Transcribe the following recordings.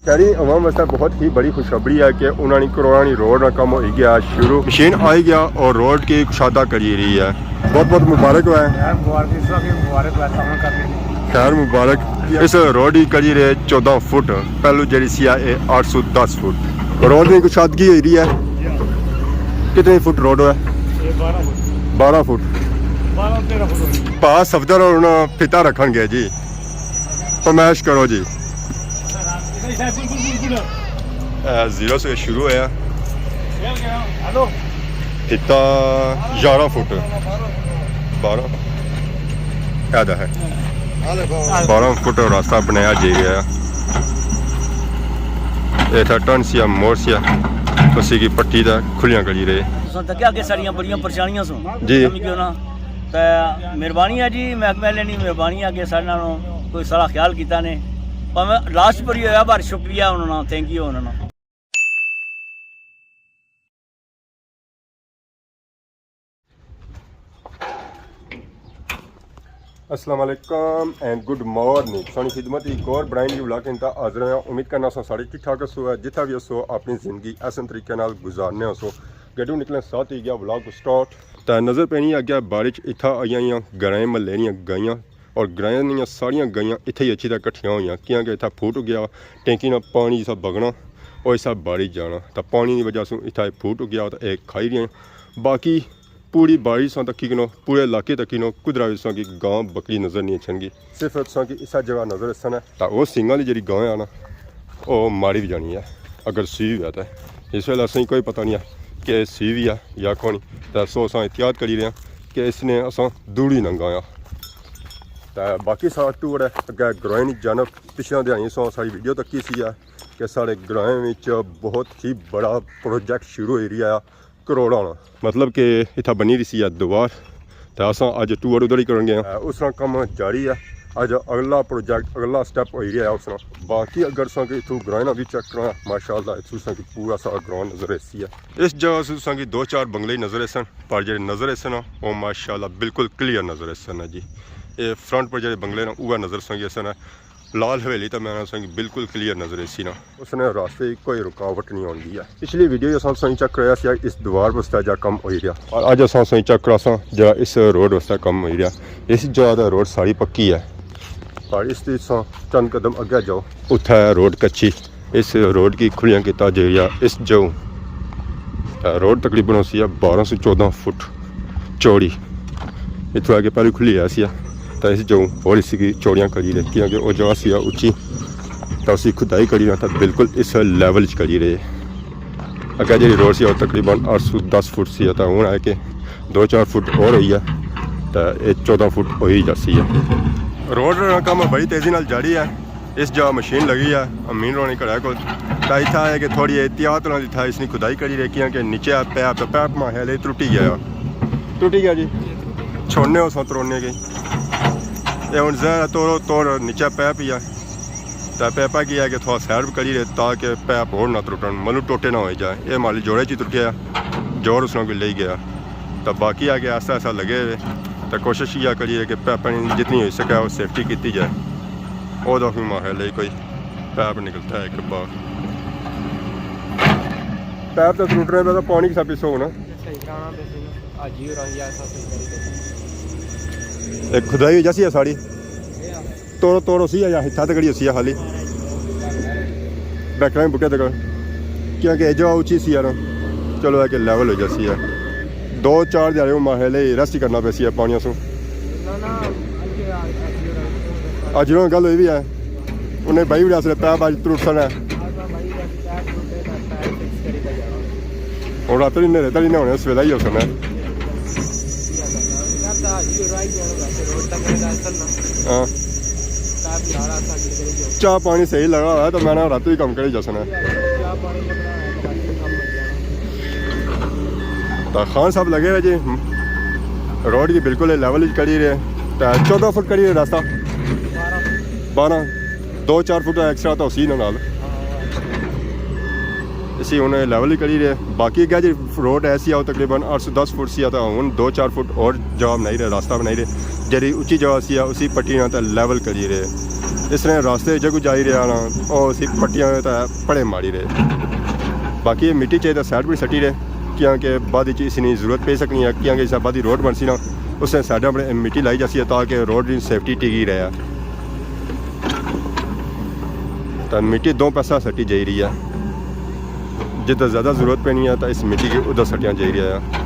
शहरी अवाम वास्ते बहुत ही बड़ी खुशखबरी है कि उन्होंने करोड़ा रोड का काम हो गया शुरू, मशीन आई गया और रोड की कुशादा करी रही है। बहुत बहुत मुबारक है, खैर मुबारक। इस रोड की करी रहे 14 फुट, पहलू जी सी 810 फुट रोड की कुशादगी हो रही है। कितने फुट रोड है? 12 फुट। पास सफदर और फिता रखन गए जी, फरमाइश करो जी। 0 से शुरू होया, फिता 11 फुट 12 है 12 फुट रास्ता बनाया जा रहा है। ये था टन सिया मोर सिया उसी की पट्टी का खुलियां करी रहे अगे साड़ियाँ बड़ियां परेशानियां सुन जी। क्यों ना तो मेहरबानी है जी, महकमे वाले नहीं मेहरबानी है कि साढ़े कोई सारा ख्याल किया ने, भावें लास्ट पर ही होया पर शुक्रिया उन्होंने, थैंक यू उन्होंने। अस्सलाम वालेकुम एंड गुड मॉर्निंग। सोनी खिदमत एक और ब्राइन की ब्लॉग इंता हाजिर हैं। उम्मीद करना सो साढ़े ठीक ठाक सो है, जितना भी सो अपनी ज़िंदगी ऐसे तरीके नाल गुजारने सो। गड्डू निकलने साथ ही गया ब्लॉग स्टार्ट। तो नज़र पैनी अगर बारिश इतना आई ग्राएं महल्ले दियां गाइयां और ग्राएं दियां सारियां गाइयां इत्थे ही अच्छी तरह कट्ठियां हुई क्योंकि इतना फूट गया टैंकी ना पानी सब बगना और इस बारिश जाना, तो पानी की वजह से इतना फूट गया तो एक खाई रही। बाकी पूरी बारिश तक की पूरे इलाके तक की कुदरा की गांव बकरी नज़र नहीं अच्छी, सिर्फ की इस जगह नज़र असन है। तो वह सिंगा की जी गांव है ना वो मारी भी जानी है अगर सी भी है। तो इस वेले असें कोई पता नहीं है कि सी भी है या कौन, तो सो अस एहतियात करी रहे हैं कि इसने अस दूड़ी नंगाया। तो बाकी सारा टूर है अगर ग्राएं की जानब पिछले दिहाड़ी सो सारी वीडियो तक की सी है कि साढ़े ग्राएं में बहुत ही बड़ा प्रोजेक्ट शुरू हो रहा है करोड़ा, मतलब कि इतना बनी रही सी दीवार। तो अस अज टूर उधर ही कर गए, उस काम जारी है। अज अगला प्रोजेक्ट अगला स्टैप हो रहा है उस। बाकी अगर इतों ग्राउंड भी चेक करना माशाअल्लाह इतों पूरा सारा ग्राउंड नज़र ऐसी है। इस जगह से 2-4 बंगले नज़र ऐसन, पर जो नज़र ऐसन वो माशाअल्लाह बिल्कुल क्लीयर नज़र ऐसन है जी। ये फ्रंट पर जो बंगले ना वह नज़र ऐसन है। लाल हवेली तो मैं बिल्कुल क्लीयर नज़र ऐसी ना, उसने रास्ते कोई रुकावट नहीं आती है। पिछली वीडियो जो सही चेक कराया इस दीवार वास्ते जहाँ कम हो रहा, और अज अस सही चेक करा जहाँ इस रोड वास्ते कम हो रहा। इस जगह का रोड सारी पक्की है, पर इस चंद कदम अगे जाओ उत्थे रोड कच्ची। इस रोड की खुलियां किया जा इस जो रोड तकरीबन उसी 12 से 14 फुट चौड़ी। इतों आगे पहले खुली है तो इस जो और इसकी चौड़ियाँ करी रहे क्योंकि वो जगह सी उच्ची, तो उसी खुदाई करी रहा था बिल्कुल इस लैवल करी रहे। अगर जी रोड से तकरीबन 810 फुट सी, तो हूँ है कि 2-4 फुट और हुई है, तो ये 14 फुट हो ही जाती है। रोड का काम बड़ी तेज़ी नाल जारी है। इस जगह मशीन लगी है अमीन रोनी घड़ा को, तो इतना है कि थोड़ी एहतियात नाल इतना इसने खुदाई करी रही क्योंकि नीचे पैप, तो पैप माहे त्रुटी गया जी, छोड़ने हो तोड़ने गई ये हूँ जहर तोड़ नीचे पैप ही है। तो पैपा की है कि थोड़ा सैर भी करी रहे ताकि पैप और ना त्रुटन, मतलब टोटे ना हो जाए। ये माली जोड़े च त्रुट गया, जोर उसने भी ले गया। तो बाकी है कि ऐसा ऐसा लगे तो कोशिश यह करिए कि पैप जितनी हो सके वो सेफ्टी की जाए। वो तो माहे ले कोई पैप निकलता है एक बार पैप तो त्रुट रहे तो पानी की सब पिछो होना एक खुदाई जैसी है साड़ी तोड़ उसी है या हिथा तकड़ी उसी है खाली बैठना में बुटे तक क्योंकि जो ऊँची सी यार चलो है कि लेवल हो जैसी है। 2-4 दिहाड़े वो माहे ले रेस्ट ही करना पैसी है पानियों से। अज उन्होंने गल हुई भी है उन्हें बही भी असले पैप अज त्रुटन है और रात ही नेरे तली नहाने सवेला ही हो सकना है। हाँ चाह पानी सही लगा हुआ है तो मैंने रात ही कम कर जसना है। तो खान साहब लगे हुए जी रोड की बिल्कुल लेवल करी रहे, तो 14 फुट करी रास्ता 12 2-4 फुट एक्स्ट्रा तो उसी नाल इसी उन्हें लेवल ही करी रहे। बाकी क्या जी रोड ऐसी आओ तकरीबन 810 फुट सी आता हूँ 2-4 फुट और जवाब नहीं रहे रास्ता बनाई रहे। ਜਿਹੜੀ ਉੱਚੀ ਜਗ੍ਹਾ ਸੀ ਉसी ਪੱਟੀ ਨਾਲ ਤਾਂ ਲੈਵਲ ਕਰੀ ਰਹੇ ਇਸ ਤਰ੍ਹਾਂ ਰਾਸਤੇ ਜਗ੍ਹਾ ਜਾਈ ਰਿਹਾ ਨਾ ਉਹ ਅਸੀਂ ਪੱਟੀਆਂ ਤਾਂ ਪੜੇ ਮਾਰੀ ਰਹੇ ਬਾਕੀ ਇਹ ਮਿੱਟੀ ਚਾਹੀਦਾ ਸਾਈਡ ਵੀ ਸੱਟੀ ਰਹੇ ਕਿਉਂਕਿ ਬਾਅਦ ਵਿੱਚ ਇਸ ਨਹੀਂ ਜ਼ਰੂਰਤ ਪੈ ਸਕਣੀ ਹੈ ਕਿਉਂਕਿ ਇਸ ਬਾਅਦ ਰੋਡ ਬਣ ਸੀ ਨਾ ਉਸੇ ਸਾਈਡ ਆਪਣੇ ਮਿੱਟੀ ਲਾਈ ਜਾਂਦੀ ਹੈ ਤਾਂ ਕਿ ਰੋਡ ਦੀ ਸੇਫਟੀ ਟਿਕੀ ਰਹੇ ਤਾਂ ਮਿੱਟੀ ਦੋ ਪਾਸਾ ਸੱਟੀ ਜਾਈ ਰਹੀ ਹੈ ਜਿੱਦਾਂ ਜ਼ਿਆਦਾ ਜ਼ਰੂਰਤ ਪੈਣੀ ਹੈ ਤਾਂ ਇਸ ਮਿੱਟੀ ਕੇ ਉਧਰ ਸੱਟੀਆਂ ਜਾਈ ਰਿਹਾ ਹੈ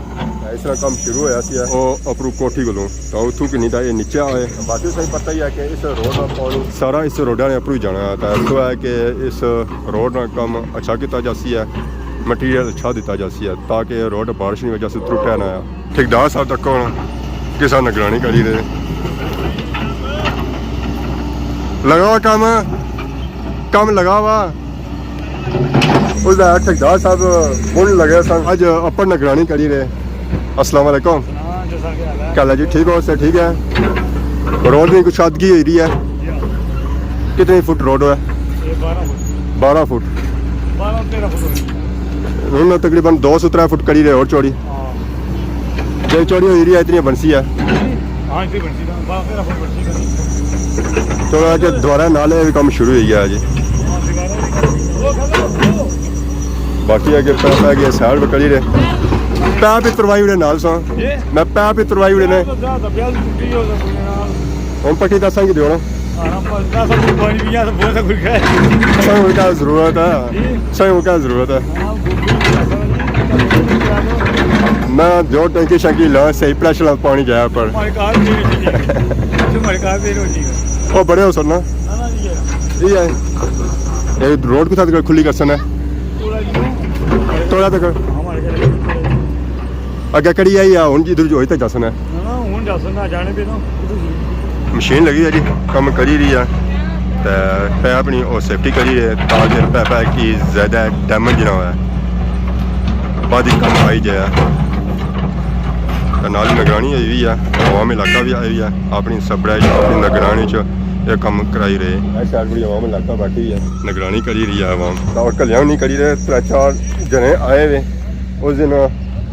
ਇਸ ਤਰ੍ਹਾਂ ਕੰਮ ਸ਼ੁਰੂ ਹੋਇਆ ਸੀ ਉਹ ਅਪਰੂ ਕੋਠੀ ਕੋਲੋਂ ਤਾਂ ਉੱਥੋਂ ਕਿ ਨਹੀਂ ਤਾਂ ਇਹ ਨੀਚੇ ਆਏ ਬਾਕੀ ਸਹੀ ਪਤਾ ਹੀ ਹੈ ਕਿ ਇਸ ਰੋਡ ਦਾ ਪਾਣੀ ਸਾਰਾ ਇਸ ਰੋਡਾਂ ਨੇ ਅਪਰੂ ਜਾਣਾ ਤਾਂ ਇਸ ਹੈ ਕਿ ਇਸ ਰੋਡ ਦਾ ਕੰਮ ਅੱਛਾ ਕੀਤਾ ਜਾਸੀ ਹੈ ਮਟੀਰੀਅਲ ਅੱਛਾ ਦਿੱਤਾ ਜਾਸੀ ਹੈ ਤਾਂ ਕਿ ਰੋਡ ਬਾਰਿਸ਼ ਦੀ ਵਜ੍ਹਾ ਸੇ ਟੁੱਟਿਆ ਨਾ ਆ ਠੇਕੇਦਾਰ ਸਾਹਿਬ ਤੱਕ ਕਿਸਾਨ ਨਿਗਰਾਨੀ ਕਰੀ ਰਹੇ ਲਗਾਵਾ ਕੰਮ ਲਗਾ ਵਾ उसदा ठेकेदार साहब बोलने लगे सर आज अपन निगरानी करी रहे अस्सलाम वालेकुम क्या हाल है जी ठीक हो सर ठीक है रोड में कुछ सादगी हो रही है कितने फुट रोड है 12 फुट हूँ तकरीबन 203 फुट करी रहे और चौड़ी जो चौड़ी हो रही है इतनी बनसी है तो आज दोबारा नाले भी काम शुरू हो गया जी बाकी अगर पैप है गया साइड में कड़ी रहे पैप ही तुरवाई उड़े नाल सो मैं पैप ही तुरवाई उड़े ने हम पट्टी दसा की दियो ना सही क्या जरूरत है सही क्या जरूरत है मैं जो टंकी शंकी ला सही प्रेशर पानी जाया पर वो बड़े हो सर ना ये है रोड के साथ खुली कर सन है ਤੋੜਾ ਤੱਕ ਅੱਗੇ ਕੜੀ ਆਈ ਆ ਹੁਣ ਜਿੱਧਰ ਜੋ ਇੱਥੇ ਜਸਨ ਹੈ ਹੁਣ ਜਸਨ ਨਾ ਜਾਣੇ ਤੇ ਨਾ ਮਸ਼ੀਨ ਲੱਗੀ ਹੈ ਜੀ ਕੰਮ ਕਰੀ ਰਹੀ ਆ ਤੇ ਪੈ ਆਪਣੀ ਉਹ ਸੇਫਟੀ ਕਰੀ ਰਹੀ ਤਾਂ ਕਿ ਪੈ ਕੀ ਜ਼ਿਆਦਾ ਡੈਮੇਜ ਨਾ ਹੋਇਆ ਬਾਦੀ ਕੰਮ ਆਈ ਜਾਇਆ ਨਾਲ ਨਿਗਰਾਨੀ ਆਈ ਵੀ ਆ ਆਵਾਮ ਇਲਾਕਾ ਵੀ ਆਈ ਆ ਆਪਣੀ ਸਬਰਾਜ ਆਪਣੀ ਨਿਗਰਾਨੀ ਚ ਇਹ ਕੰਮ ਕਰਾਈ ਰਹੇ ਇਹ ਸਾਰ ਬੜੀ ਆਵਾਮ ਇਲਾਕਾ ਬਾਕੀ ਹੈ ਨਿਗਰਾਨੀ ਕਰੀ ਰਹੀ ਹੈ ਆਵਾਮ ਤਾਂ ਉਹ ਕਲਿਆਣ ਨਹੀਂ ਕਰੀ ਰਹੇ ਤਿੰਨ ਚਾਰ ਜਣੇ ਆਏ ਵੇ ਉਸ ਦਿਨ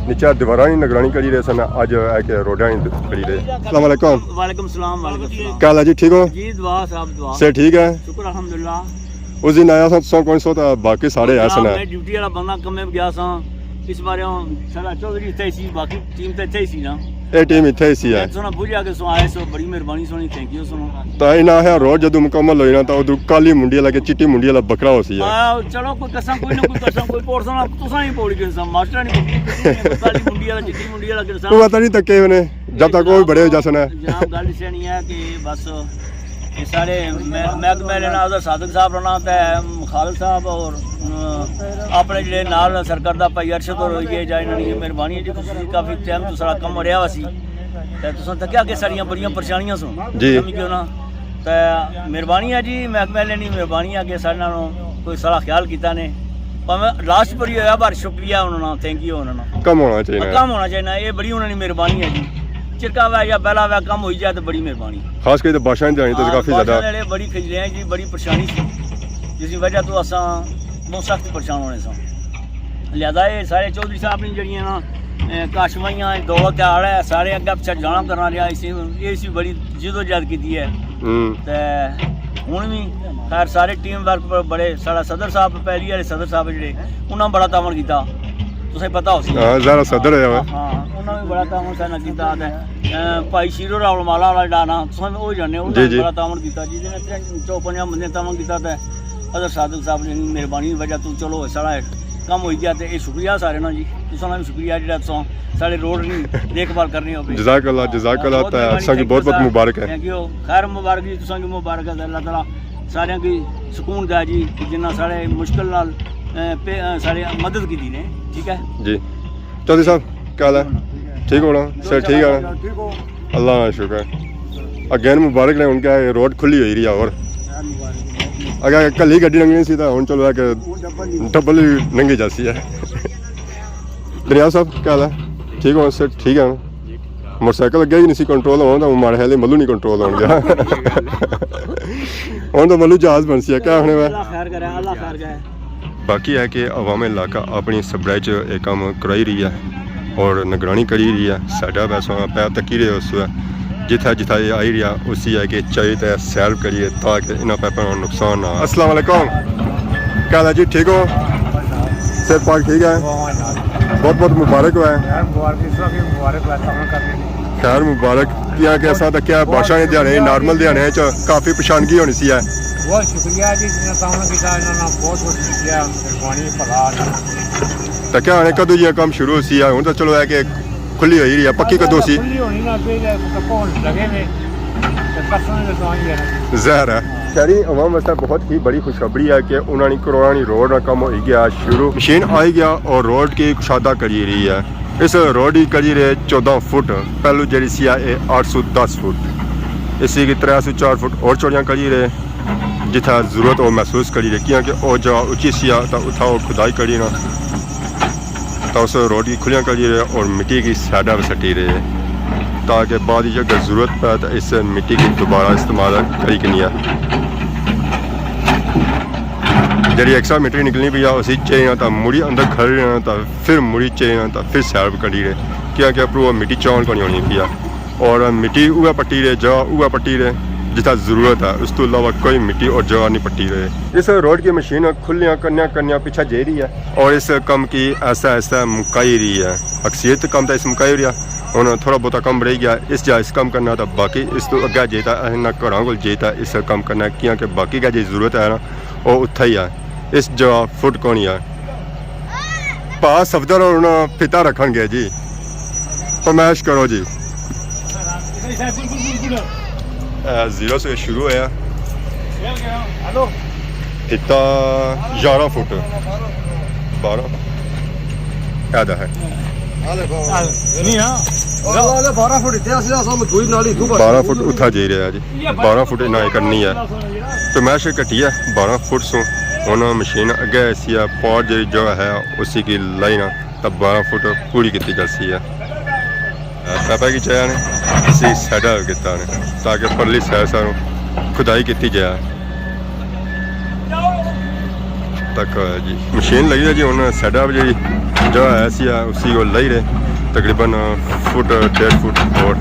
नीचे दीवारा निगरानी करी रहे सन आज है रोडा करी रहे अस्सलाम वालेकुम वालेकुम सलाम क्या हाल है जी ठीक हो जी दुआ साहब दुआ से ठीक है शुक्र अल्हम्दुलिल्लाह उस दिन आया सा कौन सो था बाकी सारे आए सन मैं ड्यूटी वाला बंदा कम में गया सा इस बारे सारा चौधरी थे सी बाकी टीम तो थे सी ना ਇਹ ਟੀਮ ਇੱਥੇ ਹੀ ਸੀ ਹੈ सोना बुझा के सो आए सो बड़ी मेहरबानी सोनी थैंक यू सोनो ਤਾਂ ਇਹਨਾਂ ਹੈ ਰੋਜ਼ ਜਦੋਂ ਮੁਕੰਮਲ ਹੋਈ ਨਾ ਤਾਂ ਉਧਰ ਕਾਲੀ ਮੁੰਡੀ ਵਾਲਾ ਕੇ ਚਿੱਟੀ ਮੁੰਡੀ ਵਾਲਾ ਬੱਕਰਾ ਹੋ ਸੀ चलो कोई कसम कोई ना कोई कसम कोई पोर सोना तुसा ही पौड़ी के मास्टर नहीं काली मुंडी वाला चिट्टी मुंडी वाला के ਉਹ ਪਤਾ ਨਹੀਂ ਤੱਕੇ ਉਹਨੇ ਜਦ ਤੱਕ ਉਹ ਬੜੇ ਹੋ ਜਾਸਨ ਹੈ जनाब गल से नहीं है कि बस ये सारे महकमे लेना उधर सादक साहब रहना तो खालिद साहब और अपने ਜਿਹੜੇ ਨਾਲ ਸਰਕਾਰ ਭਾਈ ਅਰਸ਼ਦ और ये जाए इन्होंने मेहरबानी जी ਤੁਸੀਂ ਕਾਫੀ ਟਾਈਮ ਤੋਂ ਸਾਰਾ ਕੰਮ ਰਿਹਾ ਸੀ ਤੇ ਤੁਸੀਂ ਤੱਕਿਆ ਕਿ ਸਾਰੀਆਂ ਬੜੀਆਂ ਪਰੇਸ਼ਾਨੀਆਂ ਸੋ ਜੀ ਕਿਉਂ ਨਾ ਤੇ ਮਿਹਰਬਾਨੀ ਹੈ ਜੀ महकमे ਲੈਣੀ ਮਿਹਰਬਾਨੀ ਆ ਕਿ ਸਾਡੇ ਨਾਲੋਂ ਕੋਈ ਸਾਰਾ ਖਿਆਲ ਕੀਤਾ ਨੇ ਭਾਵੇਂ ਲਾਸਟ ਪਰ ਹੀ ਹੋਇਆ ਪਰ ਸ਼ੁਕਰੀਆ ਉਹਨਾਂ ਦਾ ਥੈਂਕ ਯੂ ਉਹਨਾਂ ਦਾ ਕੰਮ ਹੋਣਾ ਚਾਹੀਦਾ ਕੰਮ ਹੋਣਾ ਚਾਹੀਦਾ ਇਹ ਬੜੀ ਉਹਨਾਂ ਦੀ ਮਿਹਰਬਾਨੀ ਹੈ ਜੀ चिरका हुआ या पहला हुआ कम हो जाए तो बड़ी मेहरबानी खास करके बादशाह जानी तो काफी ज्यादा बड़ी खजले जी बड़ी परेशानी थी जिसकी वजह तो असा बहुत सख्त परेशान होने सा लिहाजा ये सारे चौधरी साहब ने जड़ियाँ ना काशवाइयाँ दो त्याड़ है सारे अगर पिछा जाना करना रहा इसी बड़ी जिदोजहद की है तो हूँ भी खैर सारे टीम वर्क बड़े साढ़ा सदर साहब पहली वाले सदर साहब जोड़े उन्होंने बड़ा तामन किया तुसें पता हो ज़रा सदर है हाँ उन्होंने बड़ा तामन साना किया भाई शीरो रावल माला वाला डाना तुसें वो जाने उन्होंने बड़ा तामन किया जिसने 54 बंदे तामन किया अदर सादक साहब ने मेहरबानी की वजह तो चलो सारा कम हो गया तो ये शुक्रिया सारे ना जी तुसां भी शुक्रिया जो तुसां साढ़े रोड की देखभाल करनी हो जज़ाकल्लाह असांखे बहुत बहुत मुबारक है थैंक यू खैर मुबारक जी तुसां की मुबारक है अल्लाह ताला सारियां की सुकून दे जी जिन्ना साढ़े मुश्किल नाल साढ़े मदद की दी ने ठीक है जी चौधरी साहब क्या हाल है ठीक हो ना सर ठीक है ना अल्लाह का शुक्र अगेन मुबारक ने उनका रोड खुली हुई रही है और अगर कल ही गड्डी लंघनी सी तो हूँ चलो है डबल ही लंघी जाती है दरिया साहब क्या हाल है ठीक हो सर ठीक है ना मोटरसाइकिल अगे ही नहीं सी कंट्रोल होना तो माड़े हाले मल्लू नहीं कंट्रोल हो गया हूँ तो मल्लू जहाज बन सी है क्या होने में बाकी है कि अवाम इलाका अपनी सबराई च एक काम कराई रही है और निगरानी करी रही है साडा पैसों पैर तकी रहे उस जिथा जिथा ये आई रहा उसी है कि चाहिए सैर करिए ताकि इन पैपों का नुकसान ना। अस्सलाम वालेकुम, क्या हाल है जी, ठीक हो? सेहत पाक ठीक है? बहुत बहुत मुबारक हुआ है, खैर मुबारक। क्या कैसा था, क्या बादशाह ध्याने नॉर्मल ध्याने काफ़ी परेशानगी होनी सी है। बहुत शुक्रिया जी, बहुत शुक्रिया, मेहरबानी भला। तो क्या आने कदों ये काम शुरू हो सी है? हूँ तो चलो है कि खुली हुई रही है, पक्की कदों सी जहर है। शहरी अवाम वास्ते बहुत ही बड़ी खुशखबरी है कि उन्होंने करोड़ों की रोड का काम हो गया शुरू, मशीन आई गया और रोड की कुशादा करी रही है। इस रोड की करी रहे 14 फुट, पहलू जी सी है 810 फुट, इसी की 304 फुट और चौड़ियाँ करी रहे, जिथा जरूरत वो महसूस करी रहे क्योंकि वो जगह उची सी है तो उठा वो खुदाई करी ना तो उस रोड की खुलियाँ करी रहे और मिट्टी की साइडा पर सटी रहे ताकि बाद ही अगर ज़रूरत पड़े तो इस मिट्टी की दोबारा इस्तेमाल करी करनी है। जी एक्स्ट्रा मिट्टी निकलनी भी है उसी चाहिए तो मुड़ी अंदर खड़ी रहना तो फिर मुड़ी चाहिए तो फिर सैर करी रहे क्या पर वो मिट्टी चौन को नहीं होनी पी और मिट्टी उगा पट्टी रहे जगह उगा पट्टी रहे जितना ज़रूरत है, उस तो अलावा कोई मिट्टी और जगह नहीं पट्टी रहे। इस रोड की मशीन खुलियाँ करनिया पीछा जा रही है और इस कम की ऐसा ऐसा मुकाई रही है। अक्सरियत कम तो इस मुकाई रही है, उन्होंने थोड़ा बहुत कम रह गया इस जा इस कम करना तो बाकी इस तो अगर जेता ना घरों को जेता इस कम करना क्योंकि बाकी का जी जरूरत है ना वो उत्थे ही है। इस जगह फुट कौन है पा सफदर और उन्होंने फिता रखन गए जी, फरमाइश करो जी। 0 से शुरू होया फिता 11 फुट 12 आधा है 12 फुट उठा जा रहा है जी, 12 फुट ना करनी है तो मैश कटी है 12 फुट सो उन्होंने मशीन अगे ऐसी है पॉट जी जगह है उसी की लाइन तब 12 फुट पूरी की जाती है। पापा की चाह ने इसी साइडा किया ने ताकि परली साइड सारों खुदाई की जाए तक जी मशीन लगी है जी। उन्होंने साइडा जी जगह ऐसी है उसी को लाई रहे तकरीबन फुट 1.5 फुट और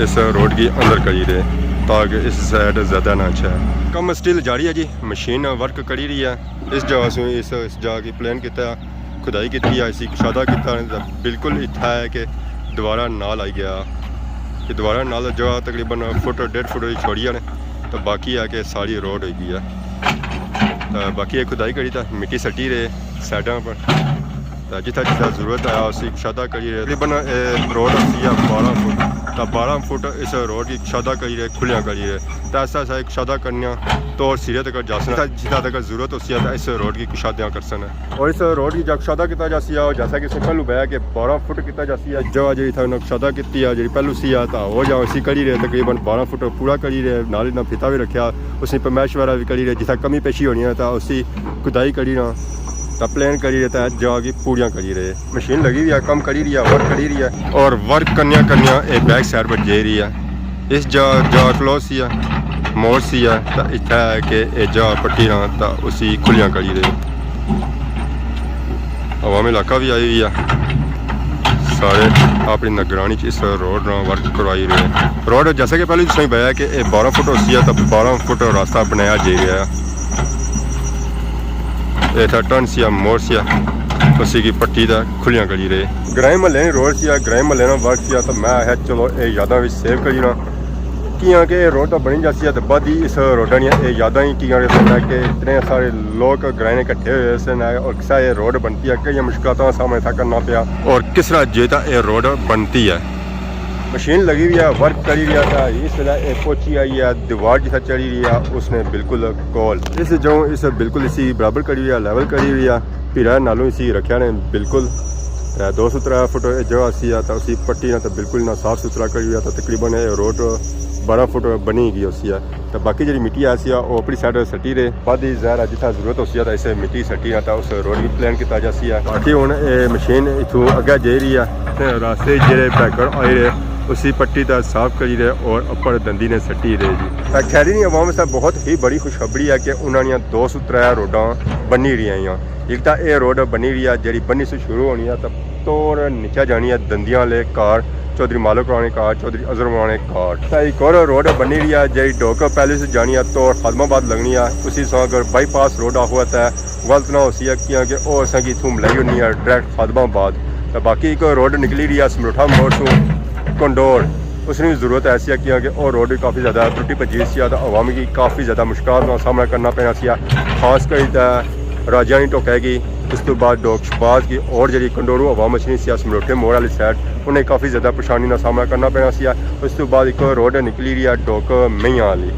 इस रोड की अंदर करी रहे ताकि इस साइड ज़्यादा ना अच्छा है। कम स्टिल जारी है जी, मशीन वर्क करी रही है। इस जगह से इस जगह की प्लान किया खुदाई की इसी कुशादा किया बिल्कुल इतना है कि दोबारा नाल आई गया कि दोबारा नाल जगह तकरीबन फुट 1.5 फुट छोड़ी ने तो बाकी है कि सारी रोड हो गई है तो बाकी खुदाई करी था मिट्टी सटी रहे साइडा पर जितना जितना ज़रूरत है उसी कुशादा करी रहे तकरीबन रोड है 12 फुट तो 12 फुट इस रोड की कुशादा करी रहे खुलियाँ करी रहे तो ऐसा ऐसा कुशादा करना तो और सिरे तक जा सकता जितना तक ज़रूरत होती है इस रोड की कुशादियाँ कर सकना और इस रोड की जब कुशादा किया जाती है जैसा कि पहलू बया कि 12 फुट किया जाती है जगह जी था कुशादा की जी पहलू सी है तो वो जगह उसी करी रहे तकरीबन 12 फुट पूरा करी रहे नाल ना फिता भी रखा उसी पमैश वगैरह भी करी रहे जितना कमी पेशी होनी है तो उसी खुदाई करी ना तो प्लान करी रहता है जगह की पूरियाँ करी रहे मशीन लगी हुई है कम करी रही है वर्क करी रही है और वर्क करनिया एक बैक साइड पर जा रही है। इस जगह क्लोज सी है मोड़ सी है तो इतना है कि जगह पट्टी ना तो उसी खुलियाँ करी रहे अवामी इलाका भी आई हुई है सारे अपनी निगरानी इस रोड ना वर्क करवाई रहे रोड जैसा कि पहले जिसमें बया कि 12 फुट होती है तो 12 फुट रास्ता बनाया जा रहा है टर्न सिया मोड़ सिया उसी की पट्टी का खुलियाँ करी रहे ग्राई महल्ले रोड सिया ग्राई महल्ले वर्क किया तो मैं है चलो ये यादा भी सेव करी ना कि रोड तो बनी जाती है तो बाद ही इस रोडा ये यादा ही कि इतने सारे लोग ग्राई इकट्ठे हुए और किस ये रोड बनती है कई मुश्किलों का सामना था करना पाया और किस तरह जेता ये रोड बनती है। मशीन लगी हुई है वर्क करी रहा था इस तरह एक पोची आई है दीवार जितना चढ़ी रही है उसने बिल्कुल कॉल इस जो इस बिल्कुल इसी बराबर करी हुई है लेवल करी हुई है फिर नालों इसी रखा ने बिल्कुल 203 फुट जगह सी है तो उसी पट्टी ना तो बिल्कुल ना साफ सुथरा करी हुआ तो तकरीबन रोड 12 फुट बनी गई उसी है तो बाकी जी मिट्टी ऐसी है वो अपनी साइड सटी रहे बाद ही ज़ाहिर जितना जरूरत होती है तो इसे मिट्टी सटी ना तो उस रोड की प्लान किया जाती है। बाकी हूँ मशीन इतों अगे जा रही है रास्ते जे बैकर आए रहे उसी पट्टी का साफ करी रहे और अपर दंदी ने सटी रहे जी। खैरी नहीं अवाम से बहुत ही बड़ी खुशखबरी है कि उन्होंने 203 रोडां बनी रही हैं। एक तो ये रोड बनी रही है जी बनी से शुरू होनी है तो तोड़ नीचे जानी है दंदियां ले कार चौधरी मालिक रानी घाट चौधरी अजहर रानी घाट तो एक और रोड बनी रही है जी डोक पैलेस जानी है तो खादमाबाद लगनी है उसी से अगर बाईपास रोड हुआ तो गलत ना हो सी है क्योंकि वो असेंगी इतों मिलाई होनी है डायरैक्ट खादमाबाद तो बाकी एक रोड निकली रही है समरोठा मोड़ तो कंडोर उसकी जरूरत ऐसी है क्योंकि वो रोड भी काफ़ी ज़्यादा टुटी भजी सी तो अवामी की काफ़ी ज़्यादा मुश्किल का सामना करना पैना सी खास कर राजा नहीं टोकेगी उस तो बाद डोकशबाज की और जी कंडोरू अवाम अच्छी सी समरोठे मोड़ वाली साइड उन्हें काफ़ी ज़्यादा परेशानी का सामना करना पैना सी उस तो बाद एक रोड निकली रही है डोक मईया वाली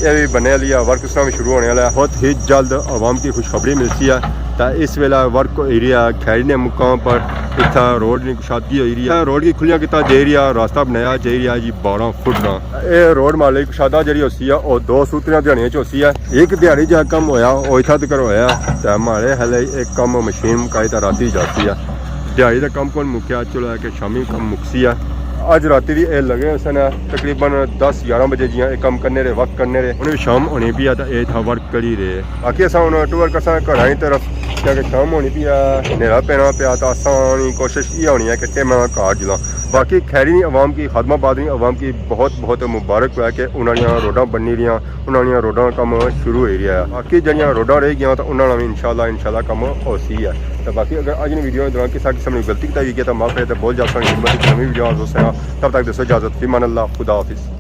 ये भी बनने वाली है वर्क उसका भी शुरू होने वाला है बहुत ही जल्द अवाम की खुशखबरी मिलती है तो इस वेला वर्क हो रही है खैरी ने मुकाम पर इतना रोड की शादी हो रही है रोड की खुलिया किता जा रही है रास्ता बनाया जा रहा है जी 12 फुट का ये रोड मालिक शादा जी होती है और 2 सूत्रियां दिहाड़ियां च होती है एक दिहाड़ी जो कम होया वो इतना तक होया तो हमारे हले एक कम मशीन मुकाई तो राती जाती है दिहाड़ी का कम कौन मुक्या चलो है कि शामी कम मुकसी है अज राती भी लगे सन तकरीबन 10-11 बजे जियां कम करने रहे वक्त करने रहे उन्हें शाम होनी भी है तो ये था वर्क करी रहे बाकी अस हूँ टूर कर घर की तरफ क्योंकि शाम होनी भी है हनेरा पैना पाया तो असानी कोशिश ये होनी है कि टेमा घाट जला बाकी खैरी अवाम की खादमाबाद अवाम की बहुत बहुत मुबारक है कि उन्होंने रोडां बनी रही उन्होंने रोडां कम शुरू हो रहा है बाकी जड़ियाँ रोडां रह गई तो उन्होंने भी इंशाल्लाह कम हो सी है तो बाकी अगर अज वीडियो के दौरान किसी किस्म की गलती की गई है तो माफ करे तो बहुत ज़्यादा नवी वीडियो दोस्तों तब तक दसो इजाज़त फीमान अल्लाह खुदा हाफिज़।